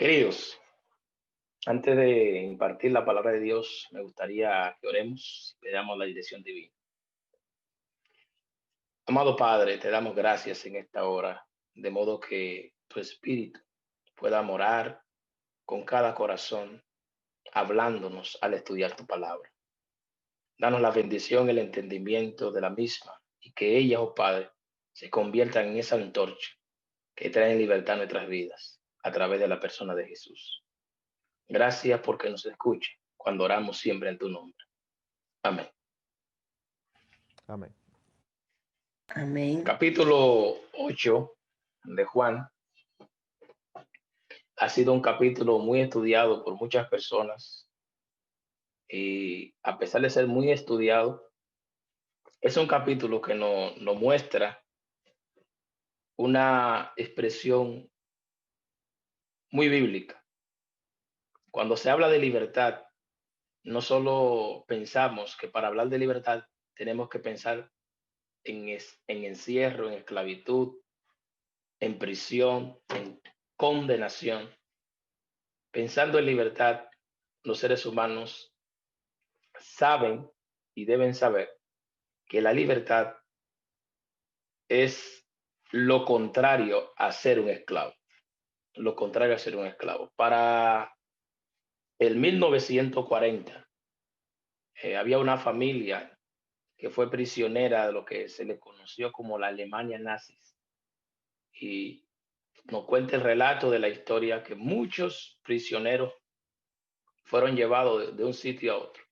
Queridos, antes de impartir la palabra de Dios, me gustaría que oremos y pedamos la dirección divina. Amado Padre, te damos gracias en esta hora, de modo que tu Espíritu pueda morar con cada corazón, hablándonos al estudiar tu palabra. Danos la bendición, el entendimiento de la misma y que ella, oh Padre, se conviertan en esa antorcha que trae libertad a nuestras vidas a través de la persona de Jesús. Gracias porque nos escuche cuando oramos siempre en tu nombre. Amén. Amén. Amén. Capítulo 8 de Juan ha sido un capítulo muy estudiado por muchas personas y a pesar de ser muy estudiado, es un capítulo que nos muestra una expresión muy bíblica. Cuando se habla de libertad, no solo pensamos que para hablar de libertad tenemos que pensar en encierro, en esclavitud, en prisión, en condenación. Pensando en libertad, los seres humanos saben y deben saber que la libertad es lo contrario a ser un esclavo. Lo contrario a ser un esclavo. Para el 1940, había una familia que fue prisionera de lo que se le conoció como la Alemania nazi. Y nos cuenta el relato de la historia que muchos prisioneros fueron llevados de un sitio a otro.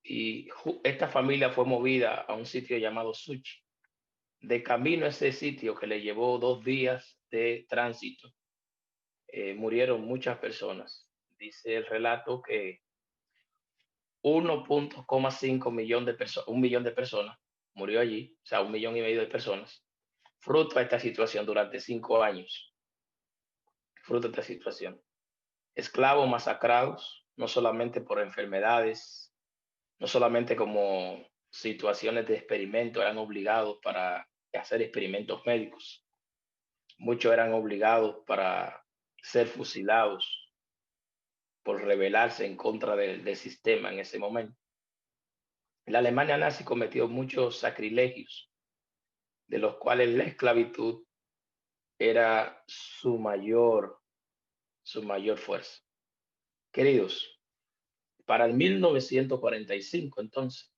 Y esta familia fue movida a un sitio llamado Suchi. De camino a ese sitio que le llevó 2 días de tránsito, murieron muchas personas. Dice el relato que 1,5 millón de personas, 1 millón de personas murió allí, o sea, 1,5 millones de personas, fruto de esta situación durante 5 años, fruto de esta situación. Esclavos masacrados, no solamente por enfermedades, no solamente como situaciones de experimento, eran obligados para hacer experimentos médicos. Muchos eran obligados para ser fusilados por rebelarse en contra del sistema en ese momento. La Alemania nazi cometió muchos sacrilegios, de los cuales la esclavitud era su mayor fuerza. Queridos, para el 1945, entonces,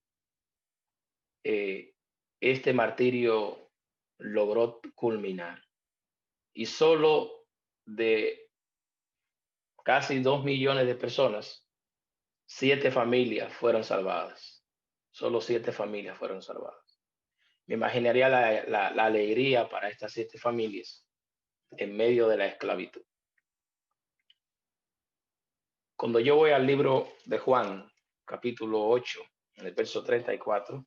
este martirio logró culminar y solo de casi 2 millones de personas, 7 familias fueron salvadas. Solo 7 familias fueron salvadas. Me imaginaría la alegría para estas 7 familias en medio de la esclavitud. Cuando yo voy al libro de Juan, capítulo 8, en el verso 34,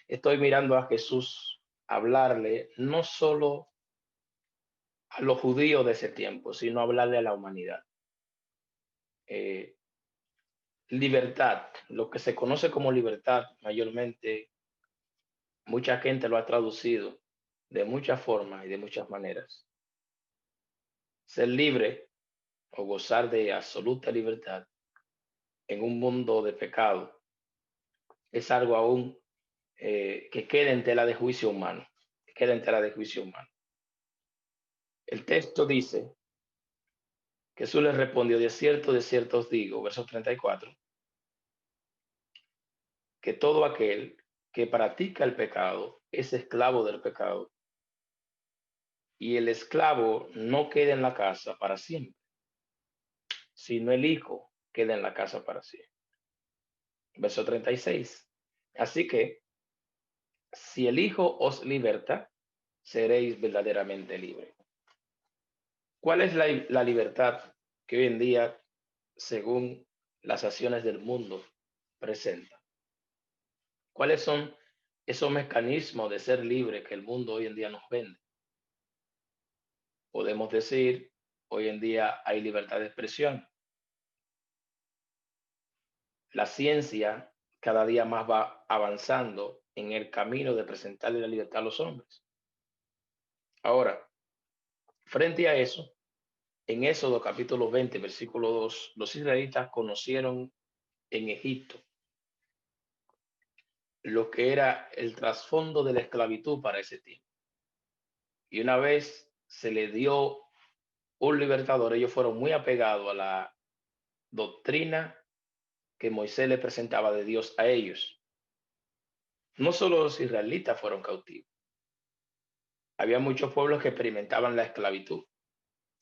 estoy mirando a Jesús hablarle no solo a los judíos de ese tiempo, sino hablarle a la humanidad. Libertad, lo que se conoce como libertad, mayormente, mucha gente lo ha traducido de muchas formas y de muchas maneras. Ser libre o gozar de absoluta libertad en un mundo de pecado es algo aún que queda en tela de juicio humano, queda en tela de juicio humano. El texto dice, Jesús les respondió, de cierto os digo, verso 34, que todo aquel que practica el pecado es esclavo del pecado. Y el esclavo no queda en la casa para siempre, sino el hijo queda en la casa para siempre. Verso 36. Así que, si el hijo os liberta, seréis verdaderamente libres. ¿Cuál es la libertad que hoy en día, según las acciones del mundo, presenta? ¿Cuáles son esos mecanismos de ser libre que el mundo hoy en día nos vende? Podemos decir, hoy en día hay libertad de expresión. La ciencia cada día más va avanzando en el camino de presentarle la libertad a los hombres. Ahora, frente a eso, En Éxodo capítulo 20, versículo 2, los israelitas conocieron en Egipto lo que era el trasfondo de la esclavitud para ese tiempo. Y una vez se le dio un libertador, ellos fueron muy apegados a la doctrina que Moisés le presentaba de Dios a ellos. No solo los israelitas fueron cautivos, había muchos pueblos que experimentaban la esclavitud.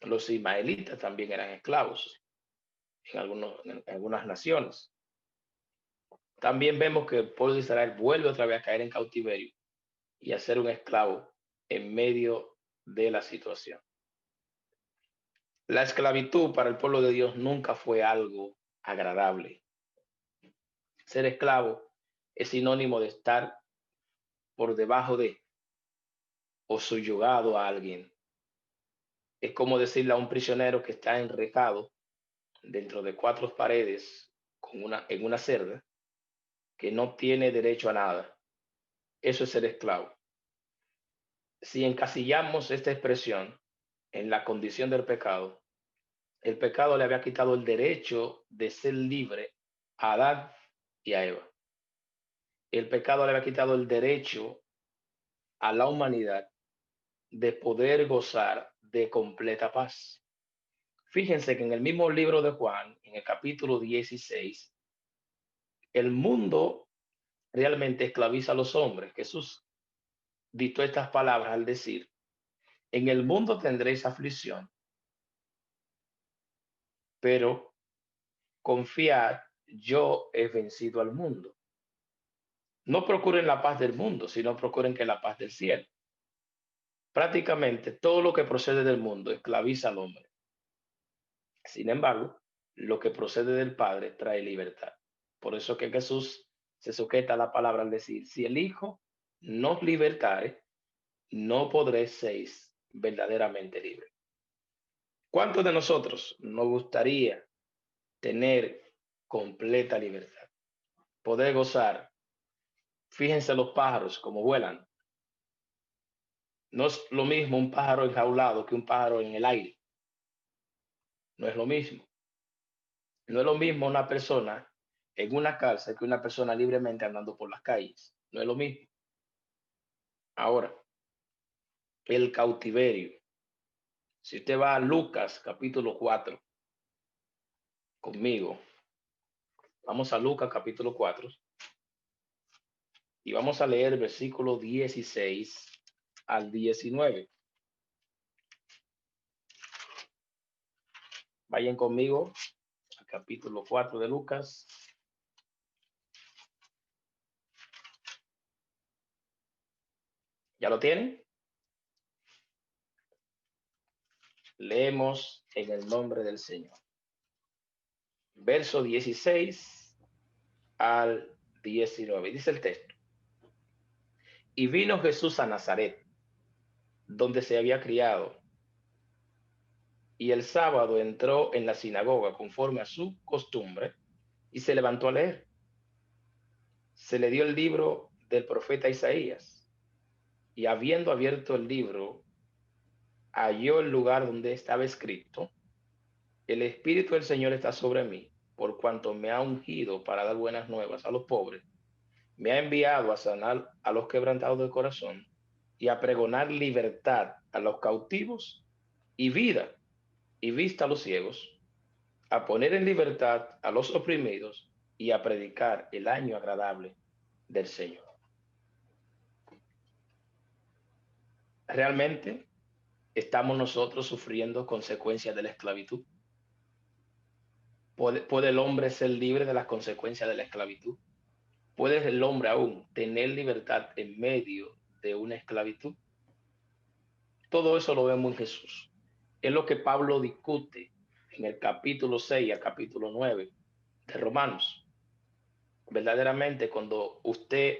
Los ismaelitas también eran esclavos en algunas naciones. También vemos que el pueblo de Israel vuelve otra vez a caer en cautiverio y a ser un esclavo en medio de la situación. La esclavitud para el pueblo de Dios nunca fue algo agradable. Ser esclavo es sinónimo de estar por debajo de o subyugado a alguien. Es como decirle a un prisionero que está enrejado dentro de cuatro paredes en una celda que no tiene derecho a nada. Eso es ser esclavo. Si encasillamos esta expresión en la condición del pecado, el pecado le había quitado el derecho de ser libre a Adán y a Eva. El pecado le había quitado el derecho a la humanidad de poder gozar de completa paz. Fíjense que en el mismo libro de Juan, en el capítulo 16, el mundo realmente esclaviza a los hombres. Jesús dictó estas palabras al decir, en el mundo tendréis aflicción, pero confiad, yo he vencido al mundo. No procuren la paz del mundo, sino procuren que la paz del cielo. Prácticamente todo lo que procede del mundo esclaviza al hombre. Sin embargo, lo que procede del Padre trae libertad. Por eso que Jesús se sujeta a la palabra al decir, si el Hijo nos libertare, no podréis ser verdaderamente libres. ¿Cuántos de nosotros nos gustaría tener completa libertad? Poder gozar. Fíjense los pájaros como vuelan. No es lo mismo un pájaro enjaulado que un pájaro en el aire. No es lo mismo. No es lo mismo una persona en una cárcel que una persona libremente andando por las calles. No es lo mismo. Ahora, el cautiverio. Si usted va a Lucas capítulo 4 conmigo, vamos a Lucas capítulo 4 y vamos a leer versículo 16 al 19. Vayan conmigo al capítulo 4 de Lucas. ¿Ya lo tienen? Leemos en el nombre del Señor. Verso 16 al 19. Dice el texto. Y vino Jesús a Nazaret, donde se había criado. Y el sábado entró en la sinagoga conforme a su costumbre y se levantó a leer. Se le dio el libro del profeta Isaías. Y habiendo abierto el libro, halló el lugar donde estaba escrito, el Espíritu del Señor está sobre mí, por cuanto me ha ungido para dar buenas nuevas a los pobres. Me ha enviado a sanar a los quebrantados de corazón y a pregonar libertad a los cautivos y vida y vista a los ciegos, a poner en libertad a los oprimidos y a predicar el año agradable del Señor. Realmente estamos nosotros sufriendo consecuencias de la esclavitud. ¿Puede el hombre ser libre de las consecuencias de la esclavitud? ¿Puede el hombre aún tener libertad en medio de una esclavitud? Todo eso lo vemos en Jesús. Es lo que Pablo discute en el capítulo 6 al capítulo 9 de Romanos. Verdaderamente, cuando usted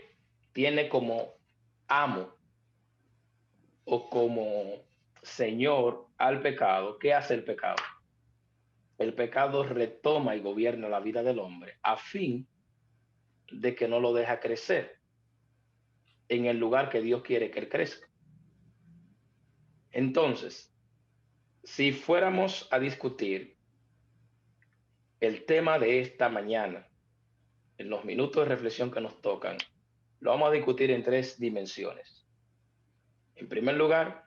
tiene como amo o como señor al pecado, ¿qué hace el pecado? El pecado retoma y gobierna la vida del hombre a fin de que no lo deja crecer en el lugar que Dios quiere que él crezca. Entonces, Si fuéramos a discutir el tema de esta mañana, en los minutos de reflexión que nos tocan, lo vamos a discutir en tres dimensiones. En primer lugar,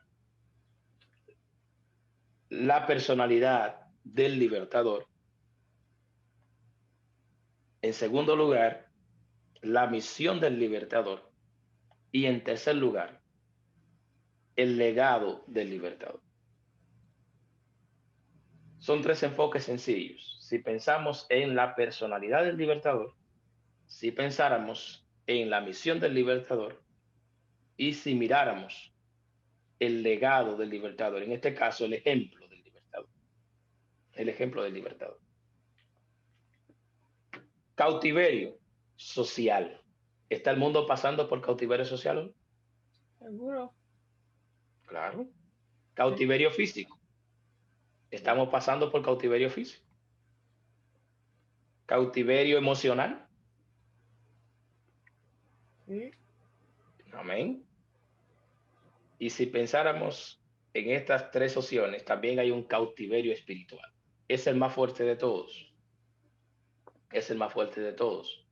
la personalidad del libertador. En segundo lugar, la misión del libertador. Y en tercer lugar, el legado del libertador. Son tres enfoques sencillos. Si pensamos en la personalidad del libertador, si pensáramos en la misión del libertador y si miráramos el legado del libertador, en este caso el ejemplo del libertador. El ejemplo del libertador. Cautiverio social. ¿Está el mundo pasando por cautiverio social? Seguro. Claro. Cautiverio físico. Estamos pasando por cautiverio físico. Cautiverio emocional. Sí. Amén. Y si pensáramos en estas tres opciones, también hay un cautiverio espiritual. Es el más fuerte de todos. Es el más fuerte de todos.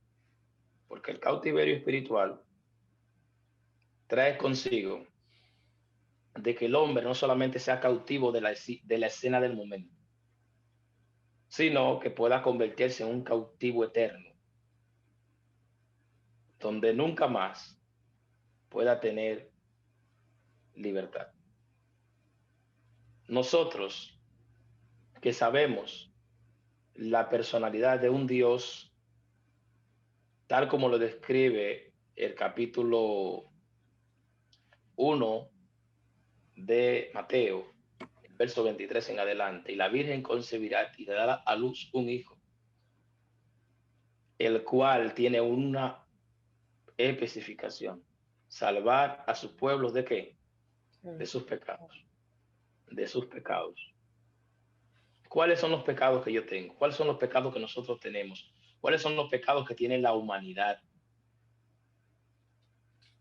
Porque el cautiverio espiritual trae consigo de que el hombre no solamente sea cautivo de la escena del momento, sino que pueda convertirse en un cautivo eterno, donde nunca más pueda tener libertad. Nosotros que sabemos la personalidad de un Dios, tal como lo describe el capítulo 1 de Mateo, el verso 23 en adelante, y la Virgen concebirá y le dará a luz un hijo, el cual tiene una especificación: salvar a sus pueblos de qué? De sus pecados. De sus pecados. ¿Cuáles son los pecados que yo tengo? ¿Cuáles son los pecados que nosotros tenemos? ¿Cuáles son los pecados que tiene la humanidad?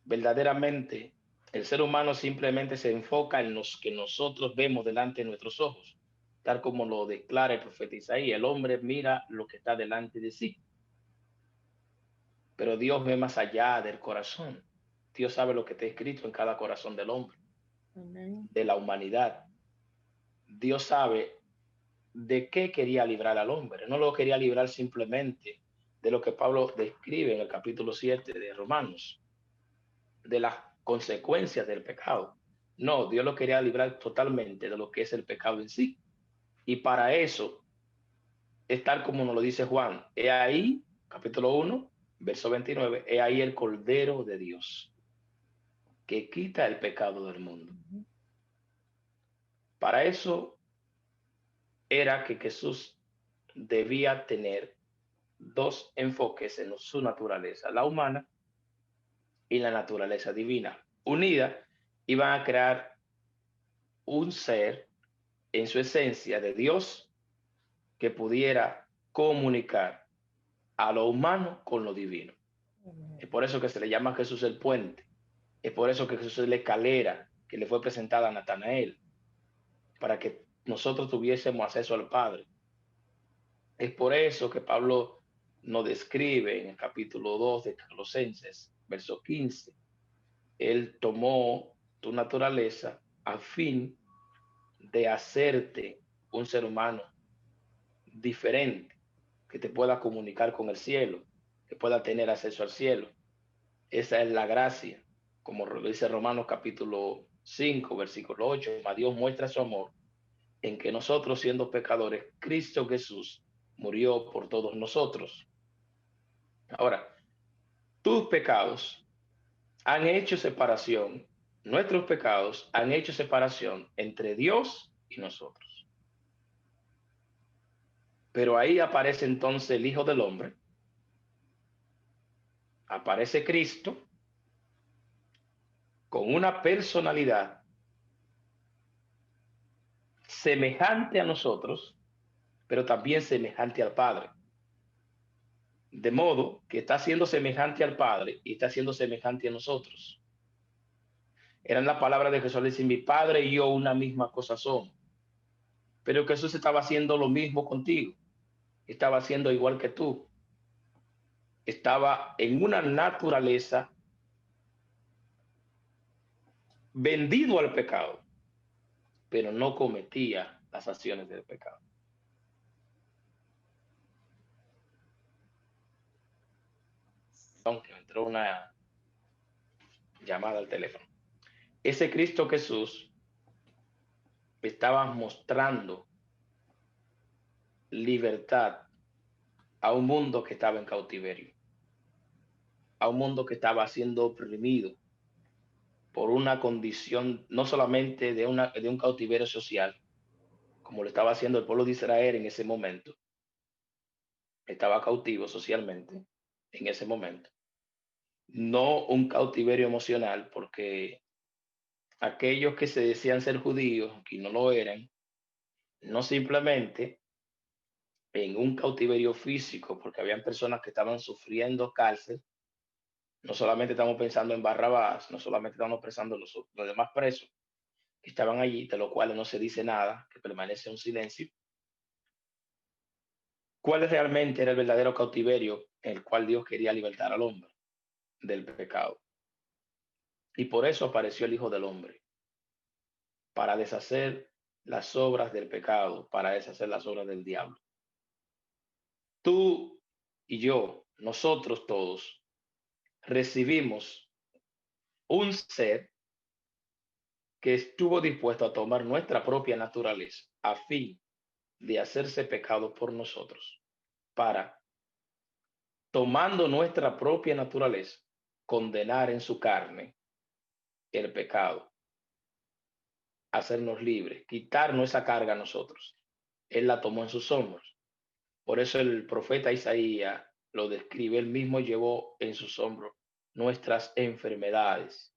Verdaderamente, el ser humano simplemente se enfoca en los que nosotros vemos delante de nuestros ojos, tal como lo declara el profeta Isaías. El hombre mira lo que está delante de sí, pero Dios ve más allá del corazón. Dios sabe lo que está escrito en cada corazón del hombre, de la humanidad. Dios sabe de qué quería librar al hombre. No lo quería librar simplemente de lo que Pablo describe en el capítulo 7 de Romanos, de las consecuencias del pecado. No, Dios lo quería librar totalmente de lo que es el pecado en sí. Y para eso es tal como nos lo dice Juan. He ahí, capítulo 1, verso 29, he ahí el Cordero de Dios, que quita el pecado del mundo. Para eso era que Jesús debía tener dos enfoques en su naturaleza, la humana y la naturaleza divina. Unida, iban a crear un ser en su esencia de Dios que pudiera comunicar a lo humano con lo divino. Es por eso que se le llama a Jesús el puente. Es por eso que Jesús es la escalera que le fue presentada a Natanael, para que nosotros tuviésemos acceso al Padre. Es por eso que Pablo nos describe en el capítulo 2 de Colosenses, verso 15. Él tomó tu naturaleza a fin de hacerte un ser humano diferente, que te pueda comunicar con el cielo, que pueda tener acceso al cielo. Esa es la gracia, como dice Romanos capítulo 5, versículo 8. Dios muestra su amor en que nosotros, siendo pecadores, Cristo Jesús murió por todos nosotros. Ahora, tus pecados han hecho separación, nuestros pecados han hecho separación entre Dios y nosotros. Pero ahí aparece entonces el Hijo del Hombre, aparece Cristo con una personalidad semejante a nosotros, pero también semejante al Padre. De modo que está siendo semejante al Padre y está siendo semejante a nosotros. Eran las palabras de Jesús, dice: mi Padre y yo una misma cosa somos. Pero Jesús estaba haciendo lo mismo contigo. Estaba haciendo igual que tú. Estaba en una naturaleza vendido al pecado, pero no cometía las acciones del pecado. Aunque entró una llamada al teléfono. Ese Cristo Jesús estaba mostrando libertad a un mundo que estaba en cautiverio, a un mundo que estaba siendo oprimido por una condición no solamente de un cautiverio social, como lo estaba haciendo el pueblo de Israel en ese momento, estaba cautivo socialmente en ese momento, no un cautiverio emocional, porque aquellos que se decían ser judíos, y no lo eran, no simplemente en un cautiverio físico, porque habían personas que estaban sufriendo cárcel. No solamente estamos pensando en Barrabás, no solamente estamos pensando en los demás presos que estaban allí, de los cuales no se dice nada, que permanece un silencio. ¿Cuál realmente era el verdadero cautiverio en el cual Dios quería libertar al hombre del pecado? Y por eso apareció el Hijo del Hombre, para deshacer las obras del pecado, para deshacer las obras del diablo. Tú y yo, nosotros todos, recibimos un ser que estuvo dispuesto a tomar nuestra propia naturaleza a fin de hacerse pecado por nosotros, para, tomando nuestra propia naturaleza, condenar en su carne el pecado, hacernos libres, quitarnos esa carga a nosotros. Él la tomó en sus hombros. Por eso el profeta Isaías lo describe, él mismo llevó en sus hombros nuestras enfermedades,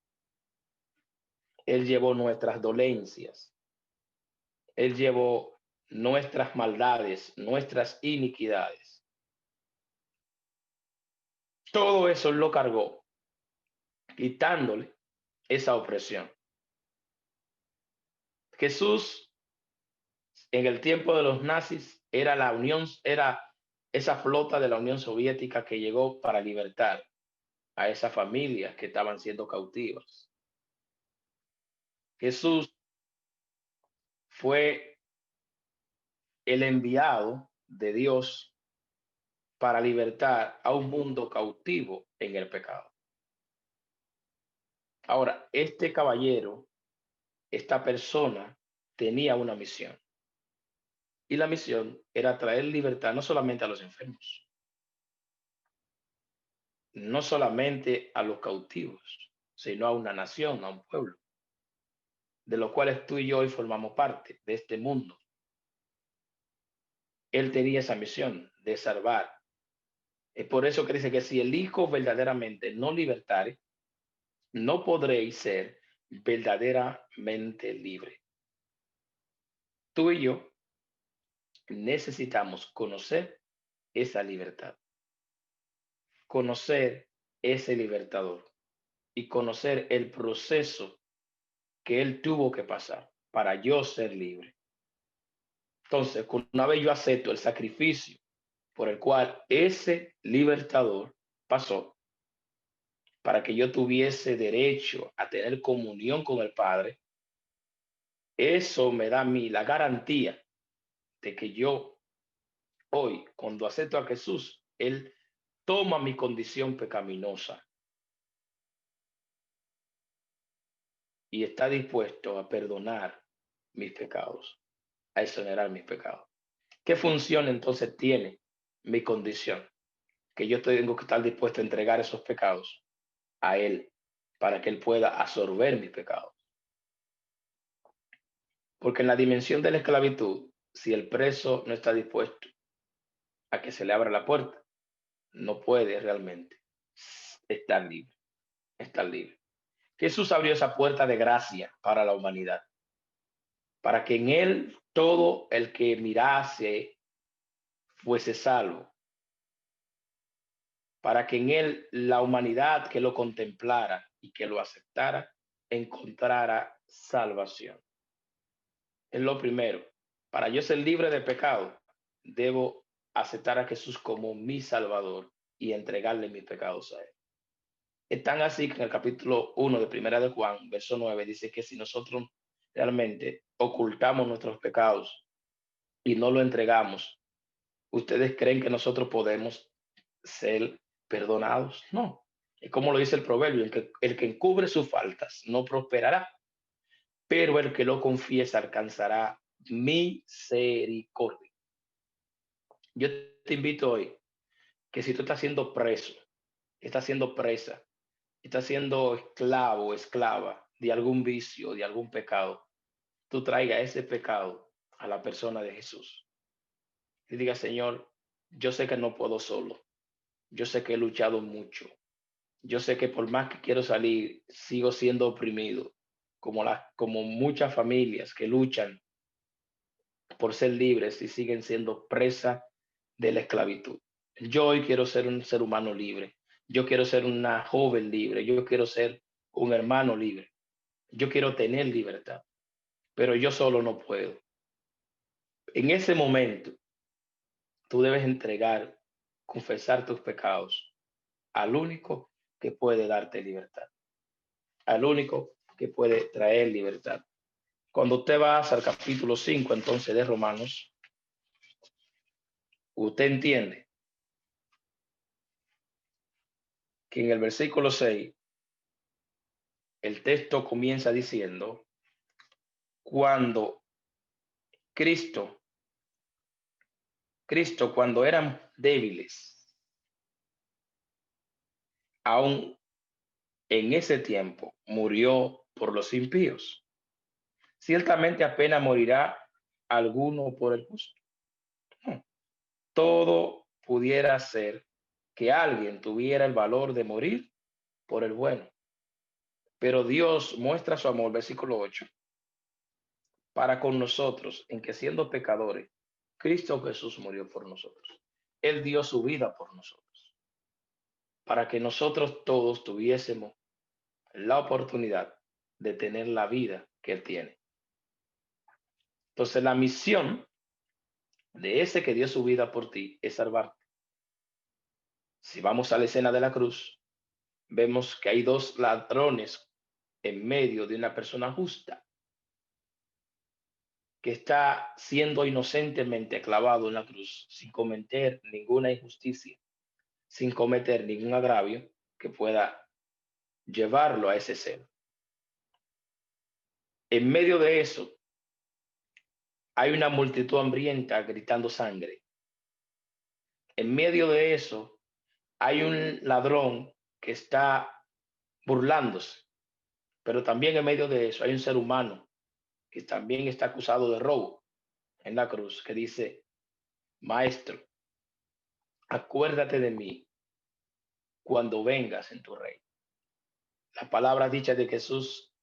él llevó nuestras dolencias, él llevó nuestras maldades, nuestras iniquidades. Todo eso lo cargó, quitándole esa opresión. Jesús, en el tiempo de los nazis, era la Unión, era esa flota de la Unión Soviética que llegó para libertar a esas familias que estaban siendo cautivas. Jesús fue el enviado de Dios para libertar a un mundo cautivo en el pecado. Ahora, este caballero, esta persona, tenía una misión. Y la misión era traer libertad no solamente a los enfermos, no solamente a los cautivos, sino a una nación, a un pueblo, de los cuales tú y yo hoy formamos parte de este mundo. Él tenía esa misión de salvar. Es por eso que dice que si el Hijo verdaderamente no libertare, no podréis ser verdaderamente libre. Tú y yo necesitamos conocer esa libertad, conocer ese libertador y conocer el proceso que él tuvo que pasar para yo ser libre. Entonces, una vez yo acepto el sacrificio por el cual ese libertador pasó, para que yo tuviese derecho a tener comunión con el Padre, eso me da a mí la garantía de que yo hoy, cuando acepto a Jesús, Él toma mi condición pecaminosa y está dispuesto a perdonar mis pecados, a exonerar mis pecados. ¿Qué función entonces tiene mi condición? Que yo tengo que estar dispuesto a entregar esos pecados a Él para que Él pueda absorber mis pecados. Porque en la dimensión de la esclavitud, si el preso no está dispuesto a que se le abra la puerta, no puede realmente estar libre, estar libre. Jesús abrió esa puerta de gracia para la humanidad, para que en Él todo el que mirase fuese salvo, para que en Él la humanidad que lo contemplara y que lo aceptara encontrara salvación. Es lo primero. Para yo ser libre de pecado, debo aceptar a Jesús como mi Salvador y entregarle mis pecados a Él. Es tan así que en el capítulo 1 de Primera de Juan, verso 9, dice que si nosotros realmente ocultamos nuestros pecados y no lo entregamos, ¿ustedes creen que nosotros podemos ser perdonados? No. Es como lo dice el proverbio, el que encubre sus faltas no prosperará, pero el que lo confiesa alcanzará misericordia. Yo te invito hoy que si tú estás siendo preso, estás siendo presa, estás siendo esclavo o esclava de algún vicio, de algún pecado, tú traiga ese pecado a la persona de Jesús y diga, Señor, yo sé que no puedo solo, yo sé que he luchado mucho, yo sé que por más que quiero salir, sigo siendo oprimido, como muchas familias que luchan por ser libres y siguen siendo presa de la esclavitud. Yo hoy quiero ser un ser humano libre, yo quiero ser una joven libre, yo quiero ser un hermano libre, yo quiero tener libertad, pero yo solo no puedo. En ese momento, tú debes entregar, confesar tus pecados al único que puede darte libertad, al único que puede traer libertad. Cuando usted va al capítulo 5 entonces de Romanos, usted entiende que en el versículo 6 el texto comienza diciendo, cuando Cristo, Cristo cuando eran débiles, aún en ese tiempo murió por los impíos. Ciertamente apenas morirá alguno por el justo. Todo pudiera ser que alguien tuviera el valor de morir por el bueno. Pero Dios muestra su amor, versículo 8, para con nosotros, en que siendo pecadores, Cristo Jesús murió por nosotros. Él dio su vida por nosotros, para que nosotros todos tuviésemos la oportunidad de tener la vida que Él tiene. Entonces, la misión de ese que dio su vida por ti es salvarte. Si vamos a la escena de la cruz, vemos que hay dos ladrones en medio de una persona justa que está siendo inocentemente clavado en la cruz sin cometer ninguna injusticia, sin cometer ningún agravio que pueda llevarlo a ese ser. En medio de eso, hay una multitud hambrienta gritando sangre. En medio de eso, hay un ladrón que está burlándose, pero también en medio de eso hay un ser humano que también está acusado de robo en la cruz, que dice, Maestro, acuérdate de mí cuando vengas en tu reino. Las palabras dichas de Jesús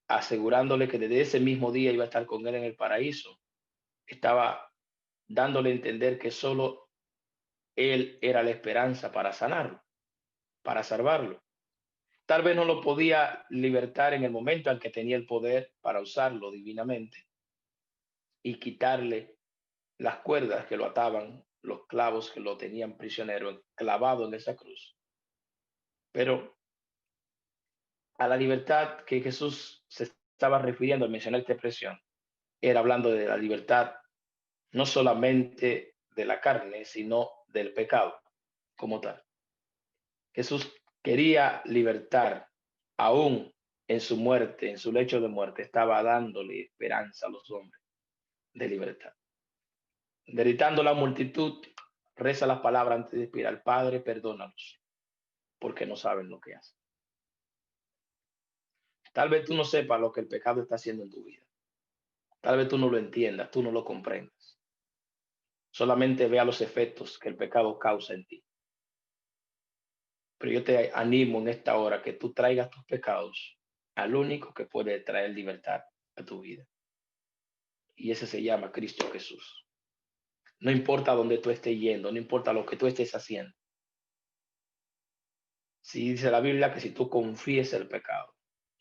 asegurándole que desde ese mismo día iba a estar con él en el paraíso, estaba dándole a entender que solo él era la esperanza para sanarlo, para salvarlo. Tal vez no lo podía libertar en el momento en que tenía el poder para usarlo divinamente y quitarle las cuerdas que lo ataban, los clavos que lo tenían prisionero, clavado en esa cruz. Pero a la libertad que Jesús se estaba refiriendo al mencionar esta expresión, era hablando de la libertad no solamente de la carne, sino del pecado como tal. Jesús quería libertar, aún en su muerte, en su lecho de muerte, estaba dándole esperanza a los hombres de libertad. Gritando la multitud, reza las palabras antes de expirar, Padre, perdónalos, porque no saben lo que hacen. Tal vez tú no sepas lo que el pecado está haciendo en tu vida. Tal vez tú no lo entiendas, tú no lo comprendas. Solamente vea los efectos que el pecado causa en ti. Pero yo te animo en esta hora que tú traigas tus pecados al único que puede traer libertad a tu vida. Y ese se llama Cristo Jesús. No importa dónde tú estés yendo, no importa lo que tú estés haciendo. Si dice la Biblia que si tú confíes el pecado,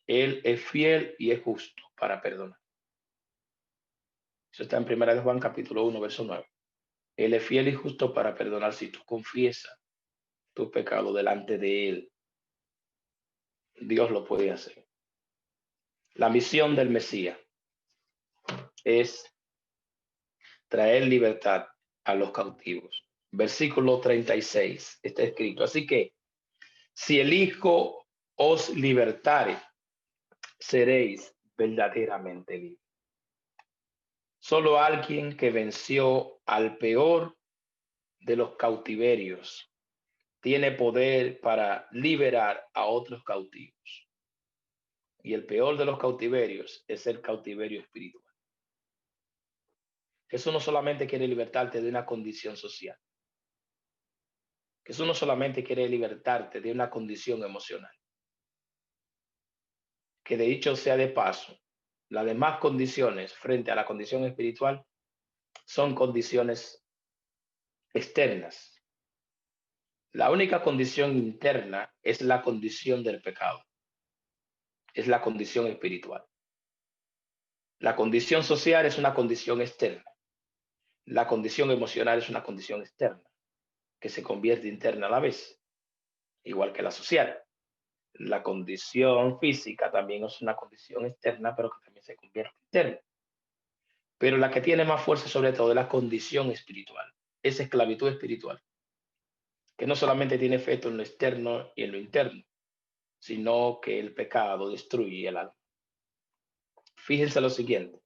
Él es fiel y es justo para perdonar. Eso está en 1 Juan capítulo 1, verso 9. Él es fiel y justo para perdonar si tú confiesas tu pecado delante de Él. Dios lo puede hacer. La misión del Mesías es traer libertad a los cautivos. Versículo 36 está escrito. Así que si el Hijo os libertare, seréis verdaderamente libres. Solo alguien que venció al peor de los cautiverios tiene poder para liberar a otros cautivos. Y el peor de los cautiverios es el cautiverio espiritual. Jesús no solamente quiere libertarte de una condición social. Jesús no solamente quiere libertarte de una condición emocional. Que de dicho sea de paso, las demás condiciones frente a la condición espiritual son condiciones externas. La única condición interna es la condición del pecado. Es la condición espiritual. La condición social es una condición externa. La condición emocional es una condición externa que se convierte interna a la vez, igual que la social. La condición física también es una condición externa, pero que también se convierte interna. Pero la que tiene más fuerza sobre todo es la condición espiritual, esa esclavitud espiritual, que no solamente tiene efecto en lo externo y en lo interno, sino que el pecado destruye el alma. Fíjense lo siguiente,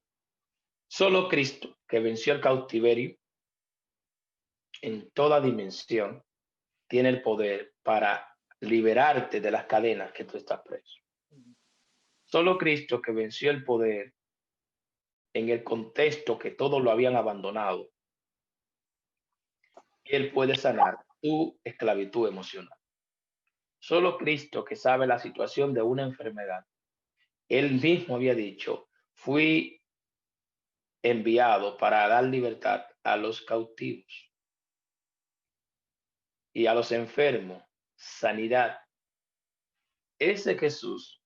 solo Cristo, que venció el cautiverio en toda dimensión, tiene el poder para liberarte de las cadenas que tú estás preso. Solo Cristo, que venció el poder en el contexto que todos lo habían abandonado, Él puede sanar tu esclavitud emocional. Solo Cristo, que sabe la situación de una enfermedad, Él mismo había dicho, fui enviado para dar libertad a los cautivos y a los enfermos, sanidad. Ese Jesús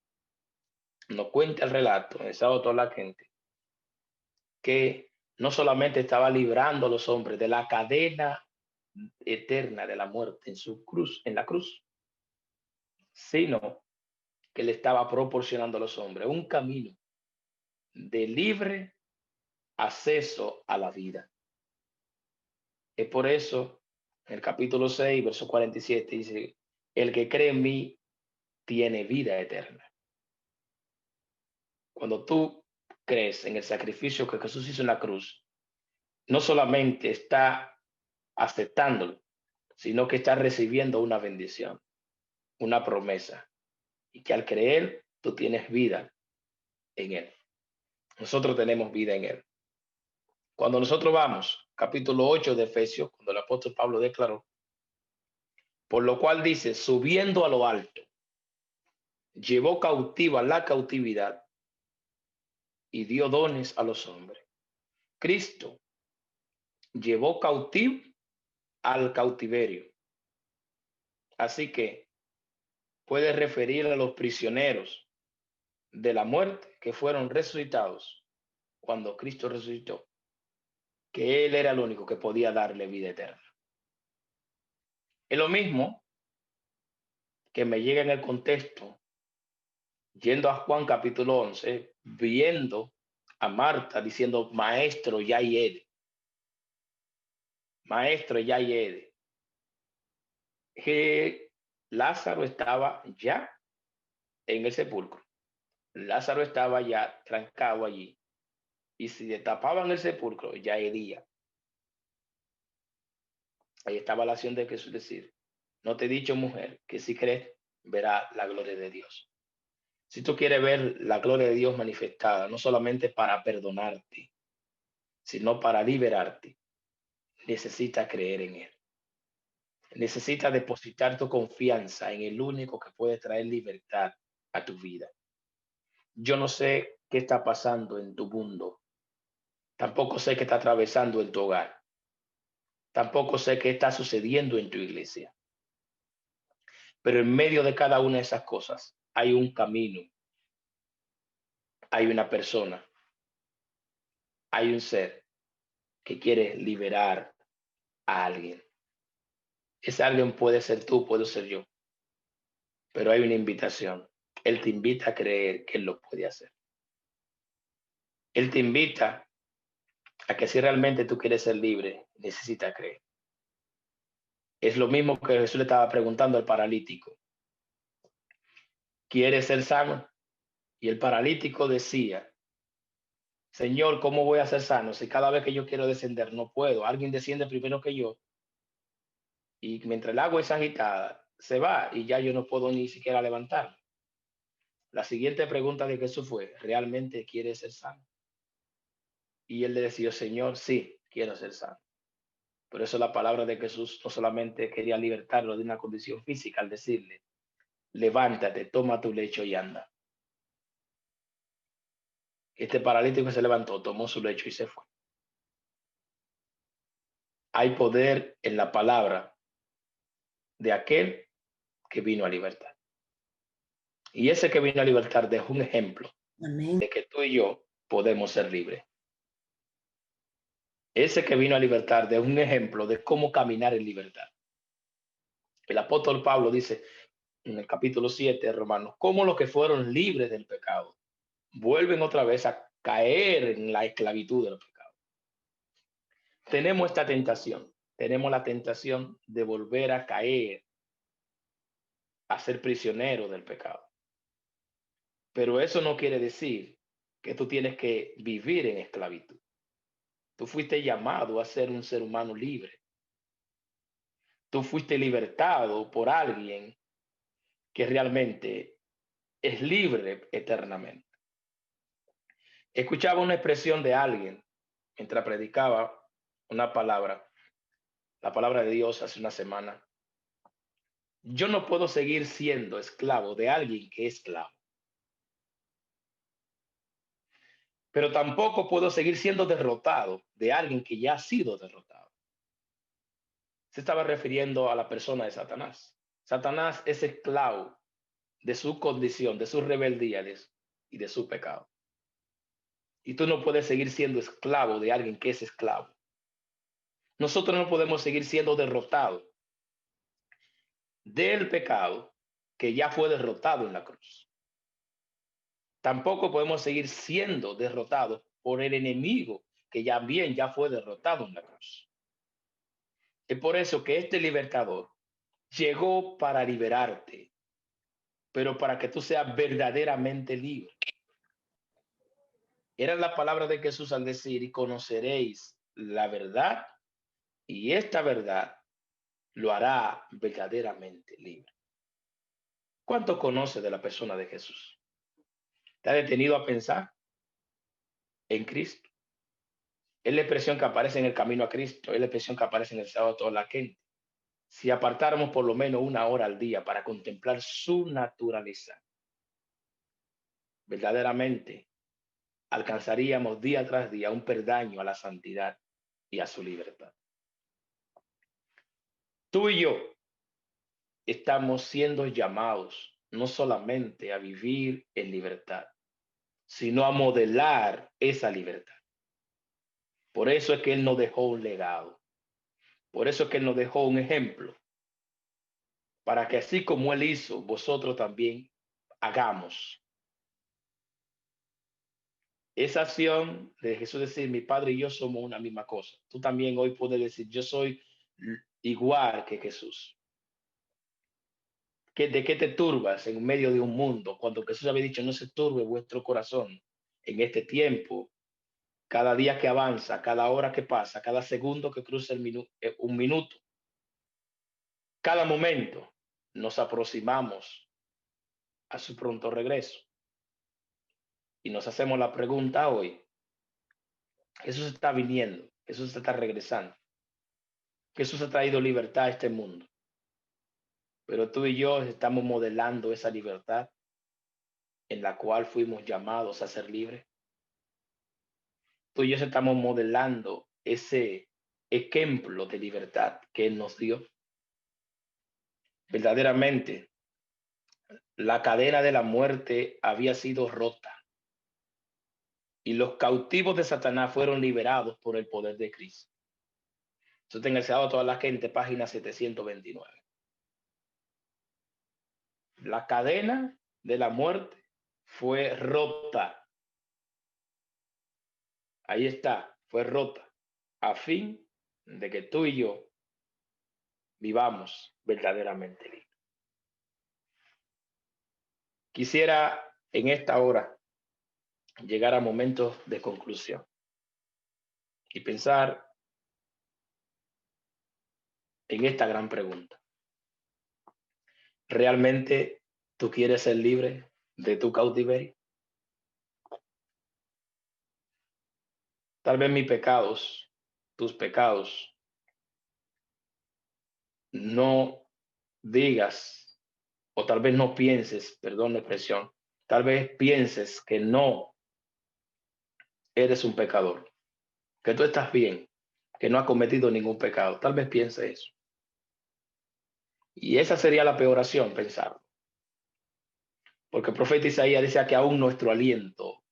nos cuenta el relato en esa toda la gente que no solamente estaba librando a los hombres de la cadena eterna de la muerte en su cruz, en la cruz, sino que le estaba proporcionando a los hombres un camino de libre acceso a la vida. Es por eso, en el capítulo 6, verso 47, dice, el que cree en mí tiene vida eterna. Cuando tú crees en el sacrificio que Jesús hizo en la cruz, no solamente está aceptándolo, sino que está recibiendo una bendición, una promesa, y que al creer tú tienes vida en Él. Nosotros tenemos vida en Él. Cuando nosotros vamos, capítulo 8 de Efesios, cuando el apóstol Pablo declaró, por lo cual dice, subiendo a lo alto, llevó cautiva la cautividad y dio dones a los hombres. Cristo llevó cautivo al cautiverio. Así que puede referir a los prisioneros de la muerte que fueron resucitados cuando Cristo resucitó, que Él era el único que podía darle vida eterna. Es lo mismo que me llega en el contexto, yendo a Juan capítulo 11, viendo a Marta diciendo, maestro, ya hiede. Maestro, ya hiede. Que Lázaro estaba ya en el sepulcro. Lázaro estaba ya trancado allí. Y si le tapaban el sepulcro, ya hería. Ahí estaba la acción de Jesús decir, no te he dicho, mujer, que si crees, verá la gloria de Dios. Si tú quieres ver la gloria de Dios manifestada, no solamente para perdonarte, sino para liberarte, necesitas creer en Él. Necesitas depositar tu confianza en el único que puede traer libertad a tu vida. Yo no sé qué está pasando en tu mundo. Tampoco sé qué está atravesando en tu hogar. Tampoco sé qué está sucediendo en tu iglesia. Pero en medio de cada una de esas cosas hay un camino, hay una persona, hay un ser que quiere liberar a alguien. Ese alguien puede ser tú, puedo ser yo, pero hay una invitación. Él te invita a creer que él lo puede hacer. Él te invita a que si realmente tú quieres ser libre, necesitas creer. Es lo mismo que Jesús le estaba preguntando al paralítico. ¿Quieres ser sano? Y el paralítico decía, Señor, ¿cómo voy a ser sano si cada vez que yo quiero descender no puedo? Alguien desciende primero que yo y mientras el agua es agitada, se va y ya yo no puedo ni siquiera levantar. La siguiente pregunta de Jesús fue, ¿realmente quieres ser sano? Y él le decía, Señor, sí, quiero ser sano. Por eso la palabra de Jesús no solamente quería libertarlo de una condición física al decirle, levántate, toma tu lecho y anda. Este paralítico se levantó, tomó su lecho y se fue. Hay poder en la palabra de aquel que vino a libertar. Y ese que vino a libertar dejó un ejemplo Amén. de que tú y yo podemos ser libres. Ese que vino a libertar dejó un ejemplo de cómo caminar en libertad. El apóstol Pablo dice en el capítulo 7 de Romanos, cómo los que fueron libres del pecado vuelven otra vez a caer en la esclavitud del pecado. Tenemos esta tentación, tenemos la tentación de volver a caer, a ser prisionero del pecado. Pero eso no quiere decir que tú tienes que vivir en esclavitud. Tú fuiste llamado a ser un ser humano libre. Tú fuiste libertado por alguien que realmente es libre eternamente. Escuchaba una expresión de alguien mientras predicaba una palabra, la palabra de Dios hace una semana. Yo no puedo seguir siendo esclavo de alguien que es esclavo, pero tampoco puedo seguir siendo derrotado de alguien que ya ha sido derrotado. Se estaba refiriendo a la persona de Satanás. Satanás es esclavo de su condición, de su rebeldía y de su pecado. Y tú no puedes seguir siendo esclavo de alguien que es esclavo. Nosotros no podemos seguir siendo derrotados del pecado que ya fue derrotado en la cruz. Tampoco podemos seguir siendo derrotados por el enemigo que ya fue derrotado en la cruz. Es por eso que este libertador llegó para liberarte, pero para que tú seas verdaderamente libre. Era la palabra de Jesús al decir, y conoceréis la verdad, y esta verdad lo hará verdaderamente libre. ¿Cuánto conoce de la persona de Jesús? ¿Te ha detenido a pensar en Cristo? Es la expresión que aparece en el camino a Cristo, es la expresión que aparece en el sábado de toda la gente. Si apartáramos por lo menos una hora al día para contemplar su naturaleza, verdaderamente alcanzaríamos día tras día un peldaño a la santidad y a su libertad. Tú y yo estamos siendo llamados no solamente a vivir en libertad, sino a modelar esa libertad. Por eso es que Él nos dejó un legado. Por eso es que Él nos dejó un ejemplo. Para que así como Él hizo, vosotros también hagamos. Esa acción de Jesús decir, mi Padre y yo somos una misma cosa. Tú también hoy puedes decir, yo soy igual que Jesús. ¿De qué te turbas en medio de un mundo? Cuando Jesús había dicho, no se turbe vuestro corazón en este tiempo, cada día que avanza, cada hora que pasa, cada segundo que cruza un minuto, cada momento nos aproximamos a su pronto regreso. Y nos hacemos la pregunta hoy, Jesús está viniendo, Jesús está regresando, Jesús ha traído libertad a este mundo, pero tú y yo estamos modelando esa libertad en la cual fuimos llamados a ser libres. Tú y yo estamos modelando ese ejemplo de libertad que Él nos dio. Verdaderamente, la cadena de la muerte había sido rota. y los cautivos de Satanás fueron liberados por el poder de Cristo. Eso está en el Sábado a toda la gente, página 729. La cadena de la muerte fue rota. Ahí está, fue rota, a fin de que tú y yo vivamos verdaderamente libres. Quisiera en esta hora llegar a momentos de conclusión y pensar en esta gran pregunta. ¿Realmente tú quieres ser libre de tu cautiverio? Tal vez mis pecados, tus pecados, no digas, o tal vez no pienses, perdón la expresión, tal vez pienses que no eres un pecador, que tú estás bien, que no has cometido ningún pecado. Tal vez piense eso. Y esa sería la peoración, pensarlo. Porque el profeta Isaías dice que aún nuestro aliento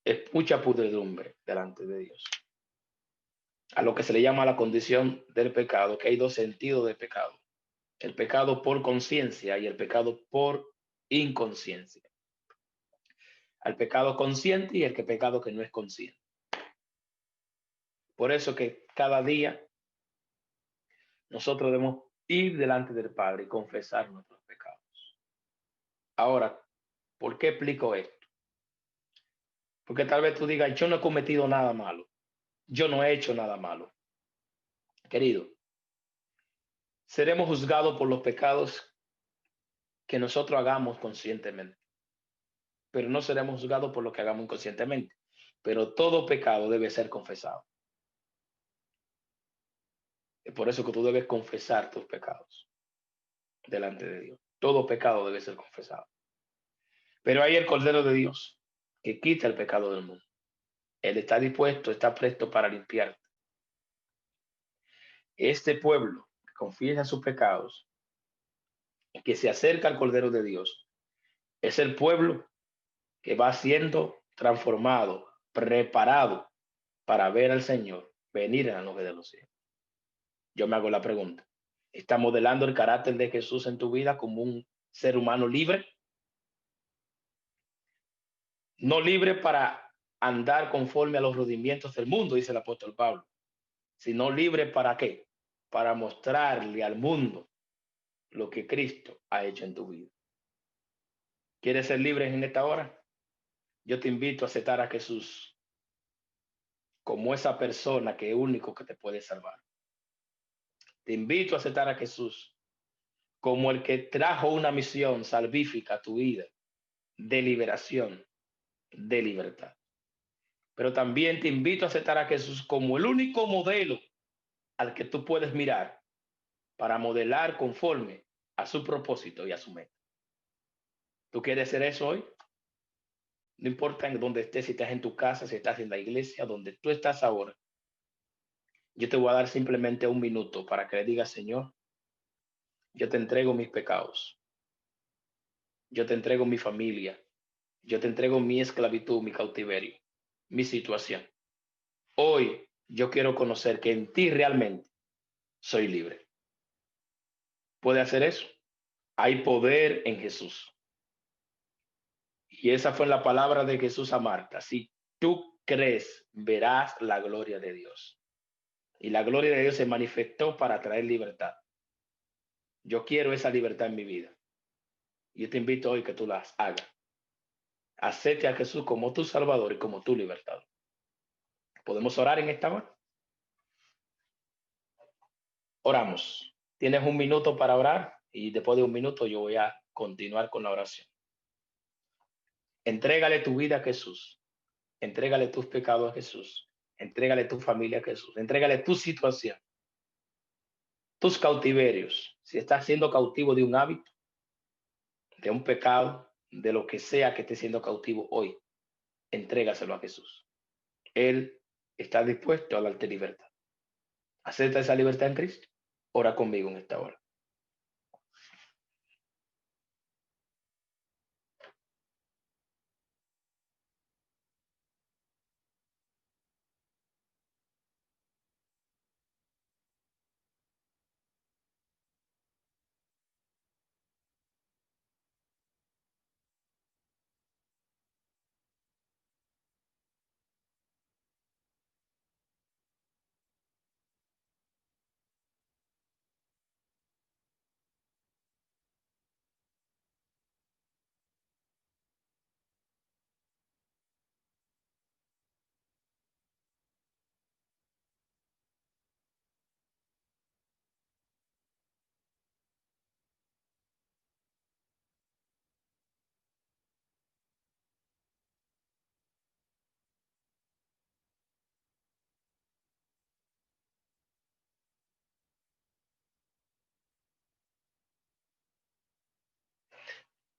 es mucha pudredumbre delante de Dios. A lo que se le llama la condición del pecado, que hay dos sentidos de pecado. El pecado por conciencia y el pecado por inconsciencia. Al pecado consciente y el pecado que no es consciente. Por eso que cada día nosotros debemos ir delante del Padre y confesar nuestros pecados. Ahora, ¿por qué explico esto? Porque tal vez tú digas, yo no he cometido nada malo. Yo no he hecho nada malo. Querido, seremos juzgados por los pecados que nosotros hagamos conscientemente, pero no seremos juzgados por lo que hagamos inconscientemente. Pero todo pecado debe ser confesado. Es por eso que tú debes confesar tus pecados delante de Dios. Todo pecado debe ser confesado. Pero hay el Cordero de Dios que quita el pecado del mundo. Él está dispuesto, está presto para limpiarte. Este pueblo que confiesa sus pecados, que se acerca al Cordero de Dios, es el pueblo que va siendo transformado, preparado para ver al Señor venir en la nube de los cielos. Yo me hago la pregunta, ¿está modelando el carácter de Jesús en tu vida como un ser humano libre? No libre para andar conforme a los rudimientos del mundo, dice el apóstol Pablo, sino libre para qué? Para mostrarle al mundo lo que Cristo ha hecho en tu vida. ¿Quieres ser libre en esta hora? Yo te invito a aceptar a Jesús como esa persona que es único que te puede salvar. Te invito a aceptar a Jesús como el que trajo una misión salvífica a tu vida, de liberación, de libertad. Pero también te invito a aceptar a Jesús como el único modelo al que tú puedes mirar para modelar conforme a su propósito y a su meta. ¿Tú quieres ser eso hoy? No importa en dónde estés, si estás en tu casa, si estás en la iglesia, donde tú estás ahora. Yo te voy a dar simplemente un minuto para que le digas, Señor, yo te entrego mis pecados. Yo te entrego mi familia. Yo te entrego mi esclavitud, mi cautiverio, mi situación. Hoy yo quiero conocer que en ti realmente soy libre. ¿Puede hacer eso? Hay poder en Jesús. Y esa fue la palabra de Jesús a Marta. Si tú crees, verás la gloria de Dios. Y la gloria de Dios se manifestó para traer libertad. Yo quiero esa libertad en mi vida. Y yo te invito hoy que tú las hagas. Acepte a Jesús como tu Salvador y como tu libertador. ¿Podemos orar en esta hora? Oramos. Tienes un minuto para orar y después de un minuto yo voy a continuar con la oración. Entrégale tu vida a Jesús. Entrégale tus pecados a Jesús. Entrégale tu familia a Jesús. Entrégale tu situación, tus cautiverios. Si estás siendo cautivo de un hábito, de un pecado, de lo que sea que esté siendo cautivo hoy, entrégaselo a Jesús. Él está dispuesto a darte libertad. ¿Acepta esa libertad en Cristo? Ora conmigo en esta hora.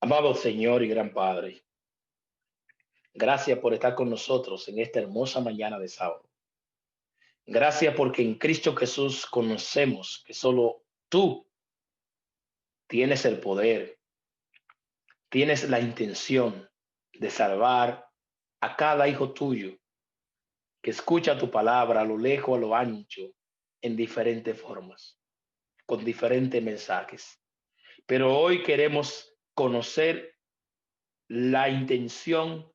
Amado Señor y gran Padre, gracias por estar con nosotros en esta hermosa mañana de sábado. Gracias porque en Cristo Jesús conocemos que solo tú tienes el poder, tienes la intención de salvar a cada hijo tuyo que escucha tu palabra a lo lejos, a lo ancho, en diferentes formas, con diferentes mensajes. Pero hoy queremos conocer la intención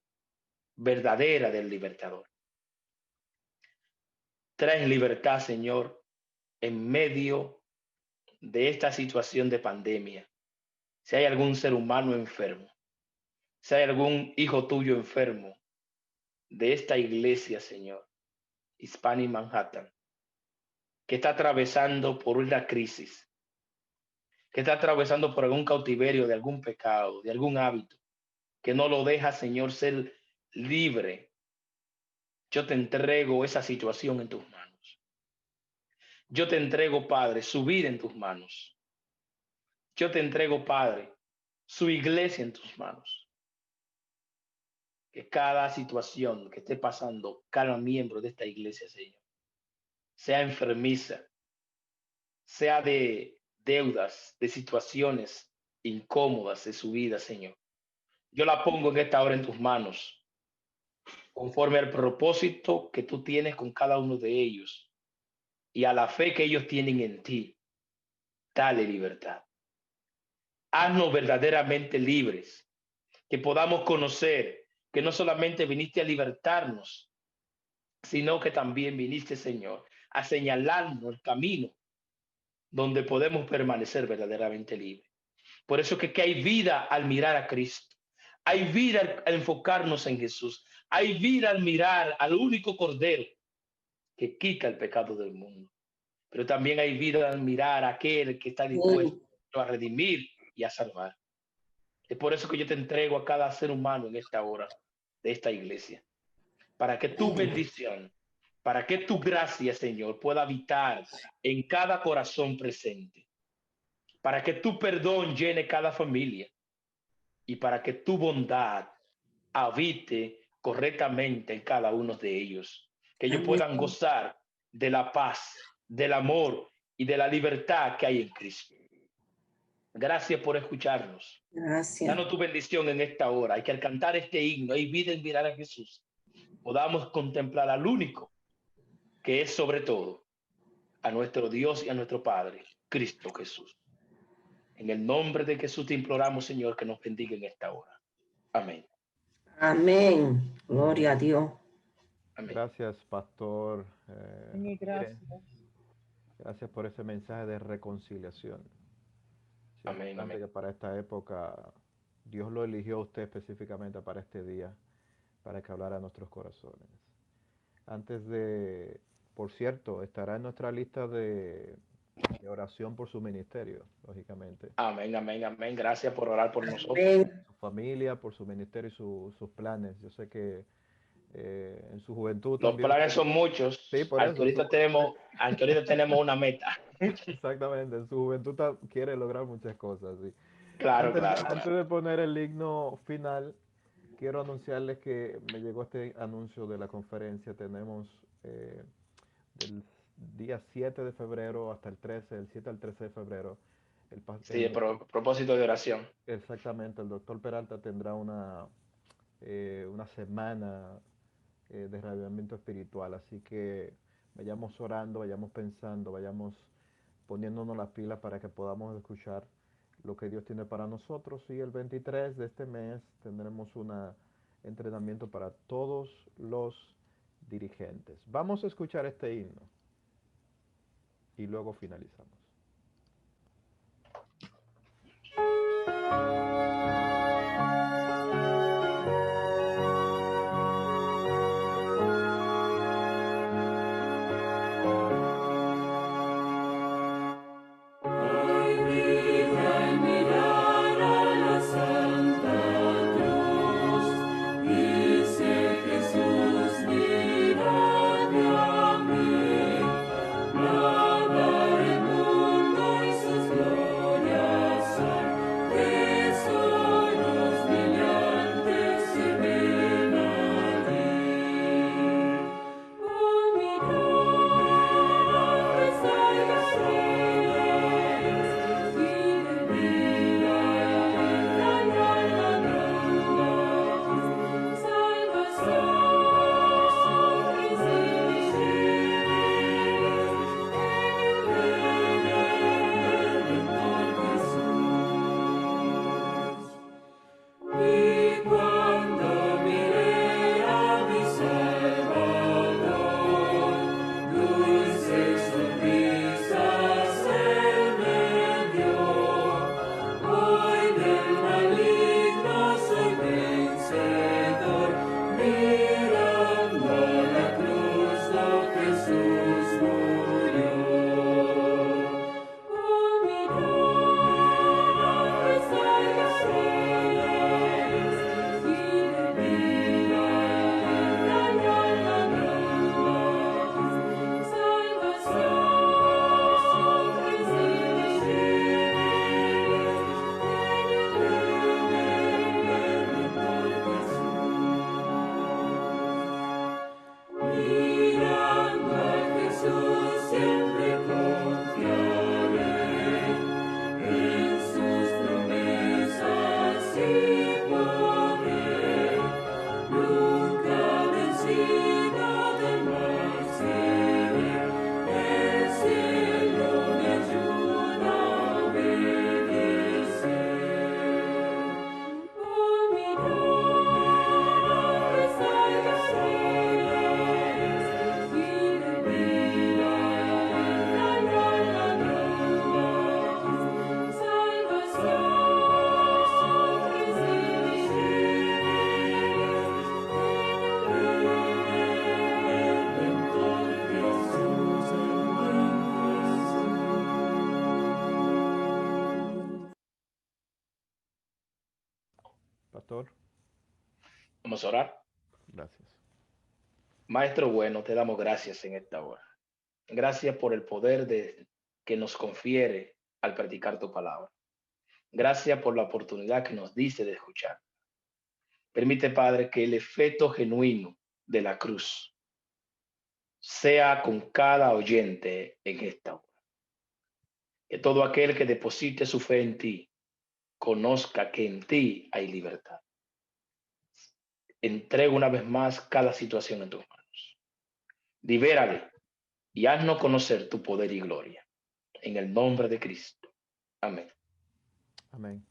verdadera del libertador. Traes libertad, Señor, en medio de esta situación de pandemia. Si hay algún ser humano enfermo, si hay algún hijo tuyo enfermo de esta iglesia, Señor, Hispanic Manhattan, que está atravesando por una crisis, que está atravesando por algún cautiverio de algún pecado, de algún hábito, que no lo deja, Señor, ser libre, yo te entrego esa situación en tus manos. Yo te entrego, Padre, su vida en tus manos. Yo te entrego, Padre, su iglesia en tus manos. Que cada situación que esté pasando cada miembro de esta iglesia, Señor, sea enfermiza, sea de deudas, de situaciones incómodas de su vida, Señor. Yo la pongo en esta hora en tus manos, conforme al propósito que tú tienes con cada uno de ellos y a la fe que ellos tienen en ti. Dale libertad. Haznos verdaderamente libres, que podamos conocer que no solamente viniste a libertarnos, sino que también viniste, Señor, a señalarnos el camino donde podemos permanecer verdaderamente libres. Por eso que hay vida al mirar a Cristo. Hay vida al enfocarnos en Jesús. Hay vida al mirar al único Cordero que quita el pecado del mundo. Pero también hay vida al mirar a aquel que está dispuesto a redimir y a salvar. Es por eso que yo te entrego a cada ser humano en esta hora de esta iglesia, para que tu bendición, para que tu gracia, Señor, pueda habitar en cada corazón presente, para que tu perdón llene cada familia y para que tu bondad habite correctamente en cada uno de ellos, que ellos puedan gozar de la paz, del amor y de la libertad que hay en Cristo. Gracias por escucharnos. Gracias. Danos tu bendición en esta hora. Hay que al cantar este himno, hay vida en mirar a Jesús. Podamos contemplar al único que es sobre todo a nuestro Dios y a nuestro Padre, Cristo Jesús. En el nombre de Jesús te imploramos, Señor, que nos bendiga en esta hora. Amén. Amén. Gloria a Dios. Amén. Gracias, pastor. Gracias. Gracias por ese mensaje de reconciliación. Es Amén, importante amén. que para esta época Dios lo eligió a usted específicamente para este día, para que hablara a nuestros corazones. Antes de, por cierto, estará en nuestra lista de oración por su ministerio, lógicamente. Amén, amén, amén. Gracias por orar por nosotros. Amén. Su familia, por su ministerio y sus planes. Yo sé que en su juventud Los también. planes son muchos, Sí, por aunque eso. ahorita tenemos una meta. Exactamente, en su juventud quiere lograr muchas cosas. Sí. Claro, Antes, claro, antes claro. de poner el himno final, quiero anunciarles que me llegó este anuncio de la conferencia. Tenemos del día 7 de febrero hasta el 13, del 7 al 13 de febrero. Sí, propósito de oración. Exactamente, el doctor Peralta tendrá una semana de reavivamiento espiritual, así que vayamos orando, vayamos pensando, vayamos poniéndonos las pilas para que podamos escuchar lo que Dios tiene para nosotros. Y el 23 de este mes tendremos un entrenamiento para todos los dirigentes. Vamos a escuchar este himno y luego finalizamos. Nada en Pastor. Vamos a orar. Gracias. Maestro bueno, te damos gracias en esta hora. Gracias por el poder que nos confiere al predicar tu palabra. Gracias por la oportunidad que nos diste de escuchar. Permite, Padre, que el efecto genuino de la cruz sea con cada oyente en esta hora. Que todo aquel que deposite su fe en ti conozca que en ti hay libertad. Entrega una vez más cada situación en tus manos. Libérale y haznos conocer tu poder y gloria. En el nombre de Cristo. Amén. Amén.